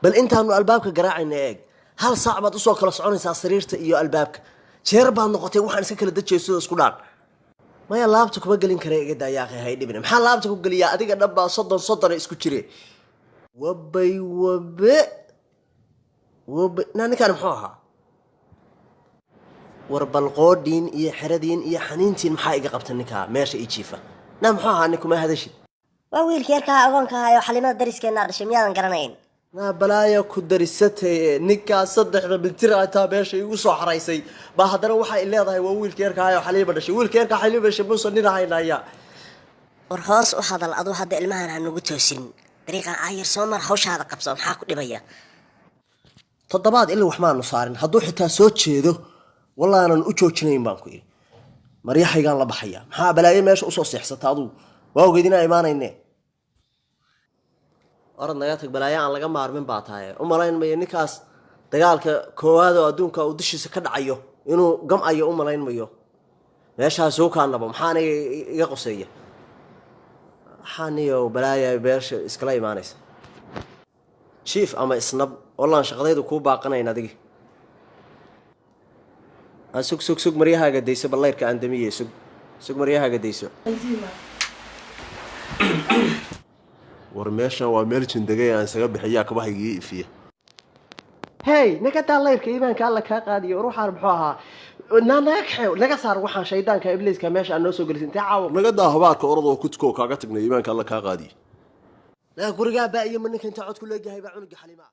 bal intaanu albaabka garaacayna eeg hal saac baad usoo kala soconaysaa sariirta iyo albaabka jeer baad noqotay waxaan iska kala dajayso isku dhaan maya laabta kuma gelin kara iga daayaaqay hay dhibina maxaa laabta ku geliyaa adiga dhan baa soddon isku jire wabay ninkaan muxuu ahaa war balqoodhiin iyo xeradiin iyo xaniintiin maxaa iga qabta ninkaa meesha ii jiifa muxuu ahaa ninkuma hadashid waa wiilka yarkaa agoonka ahaayoo xalimada dariskeennaa dhashay miyaadan garanayn balaaya ku darisatay ninkaas 3 mitir ataa meesha igu soo xaraysay baa haddana waxay leedahay waa wiilka yarka ahaayoo xaliima dhashay wiilka yarka xaliima dhashay muusan nin ahaynaya war hoos u hadal aduu hadda ilmahan ha nagu toosin dariiqan aayar soo mar hawshaada qabso maxaa ku dhibaya toddobaad ilaa wax maanu saarin hadduu xitaa soo jeedo wallaanan u joojinayn baan ku iri maryaxaygaan la baxaya maxaa balaayo meesha usoo seexsata aduu waa ogeyd inaan imaanayne orad naga tag balaayo aan laga maarmin baa tahay u malayn mayo ninkaas dagaalka koowaad oo adduunka uu dushiisa ka dhacayo inuu gamcayo u malayn mayo meeshaas soo kaanabo maxaana iga qoseeya waxaaniyo balaayo beesha iskala imaanaysa chief ama isnab wallaan shaqadaydu kuu baaqanayn adigi sug maryahaaga dayso ballayrka aan damiye sug maryahaaga dayso war meeshan waa meel jindagay aan isaga bixiyaa kabahaygii ifiya hey nagadaa layrka iimaanka alla kaa qaadiyo ruuxaan muxuu ahaa naga saar waxaan shaydaanka ibliiska meesha aan noo soo gelisin intee caawa nagadaa habaarka orodoo kudkoo kaaga tagnay iimaanka alla kaa qaadiyo gurigaa baa iyo ma ninka inta cod ku leeyahay baa cunuga xalimaa